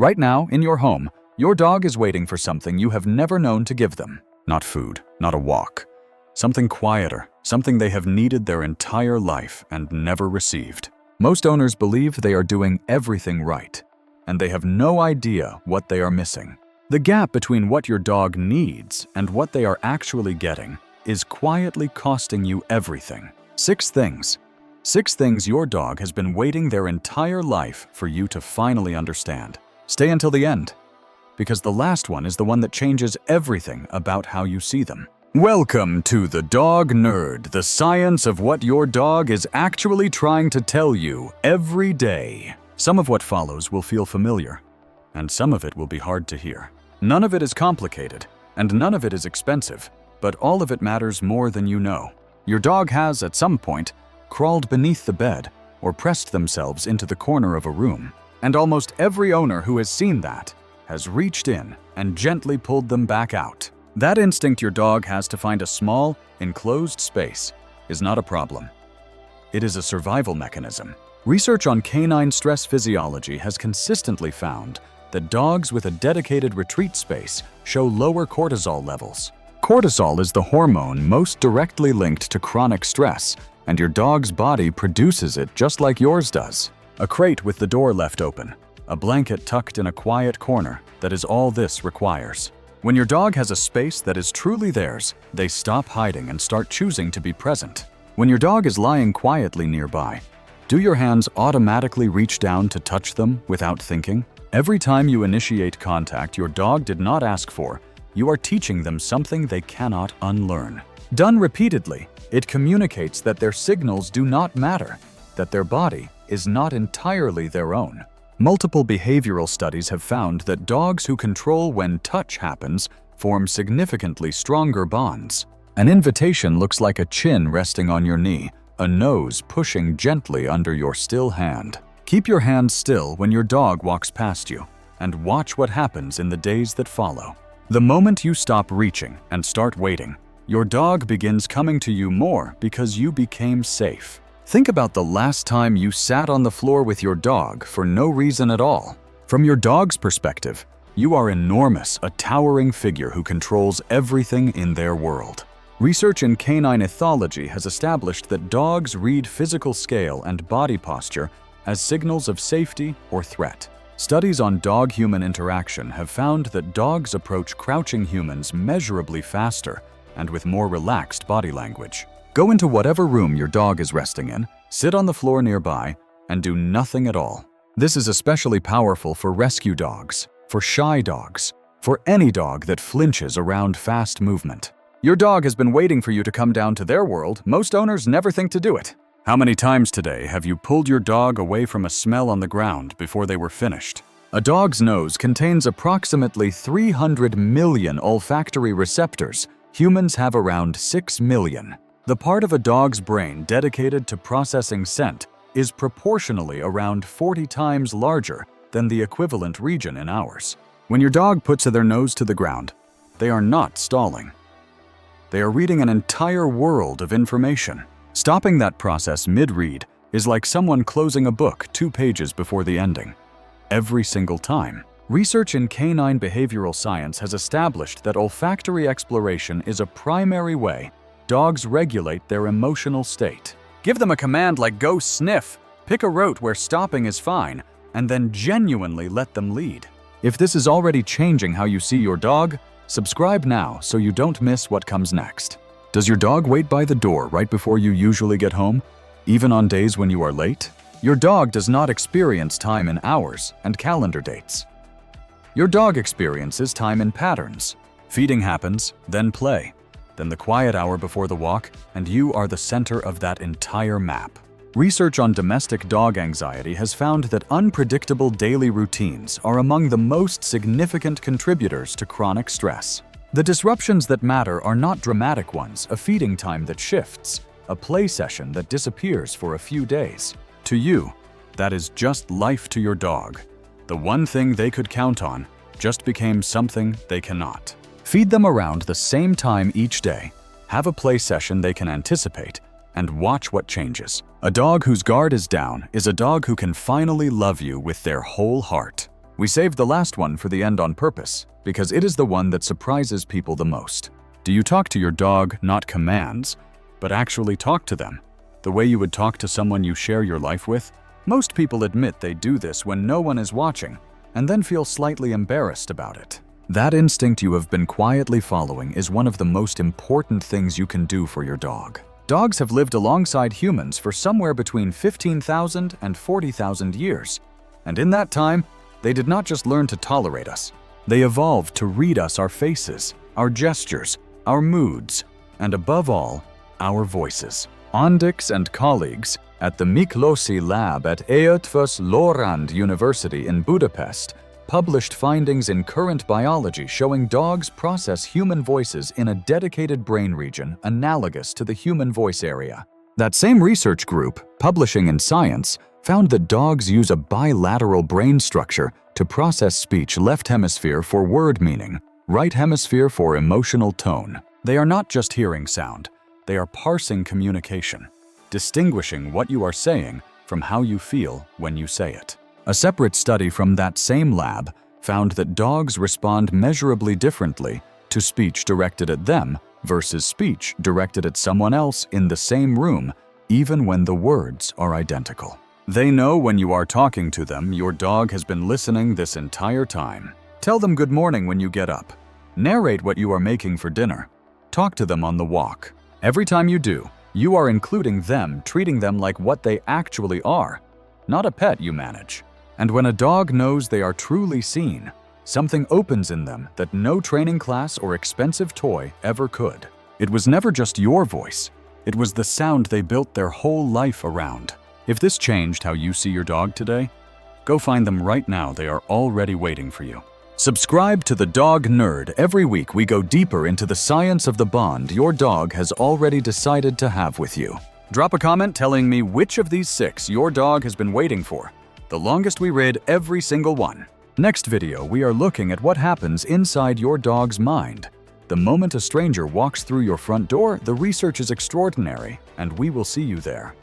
Right now, in your home, your dog is waiting for something you have never known to give them. Not food, not a walk. Something quieter, something they have needed their entire life and never received. Most owners believe they are doing everything right, and they have no idea what they are missing. The gap between what your dog needs and what they are actually getting is quietly costing you everything. 6 things. 6 things your dog has been waiting their entire life for you to finally understand. Stay until the end, because the last one is the one that changes everything about how you see them. Welcome to the Dog Nerd, the science of what your dog is actually trying to tell you every day. Some of what follows will feel familiar, and some of it will be hard to hear. None of it is complicated, and none of it is expensive, but all of it matters more than you know. Your dog has, at some point, crawled beneath the bed or pressed themselves into the corner of a room, and almost every owner who has seen that has reached in and gently pulled them back out. That instinct your dog has to find a small, enclosed space is not a problem. It is a survival mechanism. Research on canine stress physiology has consistently found that dogs with a dedicated retreat space show lower cortisol levels. Cortisol is the hormone most directly linked to chronic stress, and your dog's body produces it just like yours does. A crate with the door left open, a blanket tucked in a quiet corner, that is all this requires. When your dog has a space that is truly theirs, they stop hiding and start choosing to be present. When your dog is lying quietly nearby, do your hands automatically reach down to touch them without thinking? Every time you initiate contact your dog did not ask for, you are teaching them something they cannot unlearn. Done repeatedly, it communicates that their signals do not matter, that their body is not entirely their own. Multiple behavioral studies have found that dogs who control when touch happens form significantly stronger bonds. An invitation looks like a chin resting on your knee, a nose pushing gently under your still hand. Keep your hand still when your dog walks past you, and watch what happens in the days that follow. The moment you stop reaching and start waiting, your dog begins coming to you more because you became safe. Think about the last time you sat on the floor with your dog for no reason at all. From your dog's perspective, you are enormous, a towering figure who controls everything in their world. Research in canine ethology has established that dogs read physical scale and body posture as signals of safety or threat. Studies on dog-human interaction have found that dogs approach crouching humans measurably faster and with more relaxed body language. Go into whatever room your dog is resting in, sit on the floor nearby, and do nothing at all. This is especially powerful for rescue dogs, for shy dogs, for any dog that flinches around fast movement. Your dog has been waiting for you to come down to their world. Most owners never think to do it. How many times today have you pulled your dog away from a smell on the ground before they were finished? A dog's nose contains approximately 300 million olfactory receptors. Humans have around 6 million. The part of a dog's brain dedicated to processing scent is proportionally around 40 times larger than the equivalent region in ours. When your dog puts their nose to the ground, they are not stalling. They are reading an entire world of information. Stopping that process mid-read is like someone closing a book 2 pages before the ending. Every single time. Research in canine behavioral science has established that olfactory exploration is a primary way dogs regulate their emotional state. Give them a command like go sniff, pick a route where stopping is fine, and then genuinely let them lead. If this is already changing how you see your dog, subscribe now so you don't miss what comes next. Does your dog wait by the door right before you usually get home, even on days when you are late? Your dog does not experience time in hours and calendar dates. Your dog experiences time in patterns. Feeding happens, then play, then the quiet hour before the walk, and you are the center of that entire map. Research on domestic dog anxiety has found that unpredictable daily routines are among the most significant contributors to chronic stress. The disruptions that matter are not dramatic ones, a feeding time that shifts, a play session that disappears for a few days. To you, that is just life. To your dog, the one thing they could count on just became something they cannot. Feed them around the same time each day, have a play session they can anticipate, and watch what changes. A dog whose guard is down is a dog who can finally love you with their whole heart. We saved the last one for the end on purpose, because it is the one that surprises people the most. Do you talk to your dog not commands, but actually talk to them, the way you would talk to someone you share your life with? Most people admit they do this when no one is watching, and then feel slightly embarrassed about it. That instinct you have been quietly following is one of the most important things you can do for your dog. Dogs have lived alongside humans for somewhere between 15,000 and 40,000 years, and in that time, they did not just learn to tolerate us. They evolved to read us, our faces, our gestures, our moods, and above all, our voices. Ondix and colleagues at the Miklosi lab at Eötvös Loránd University in Budapest published findings in Current Biology showing dogs process human voices in a dedicated brain region analogous to the human voice area. That same research group, publishing in Science, found that dogs use a bilateral brain structure to process speech: left hemisphere for word meaning, right hemisphere for emotional tone. They are not just hearing sound, they are parsing communication, distinguishing what you are saying from how you feel when you say it. A separate study from that same lab found that dogs respond measurably differently to speech directed at them versus speech directed at someone else in the same room, even when the words are identical. They know when you are talking to them, your dog has been listening this entire time. Tell them good morning when you get up. Narrate what you are making for dinner. Talk to them on the walk. Every time you do, you are including them, treating them like what they actually are, not a pet you manage. And when a dog knows they are truly seen, something opens in them that no training class or expensive toy ever could. It was never just your voice. It was the sound they built their whole life around. If this changed how you see your dog today, go find them right now. They are already waiting for you. Subscribe to The Dog Nerd. Every week we go deeper into the science of the bond your dog has already decided to have with you. Drop a comment telling me which of these 6 your dog has been waiting for. The longest we read every single one. Next video, we are looking at what happens inside your dog's mind. The moment a stranger walks through your front door, the research is extraordinary, and we will see you there.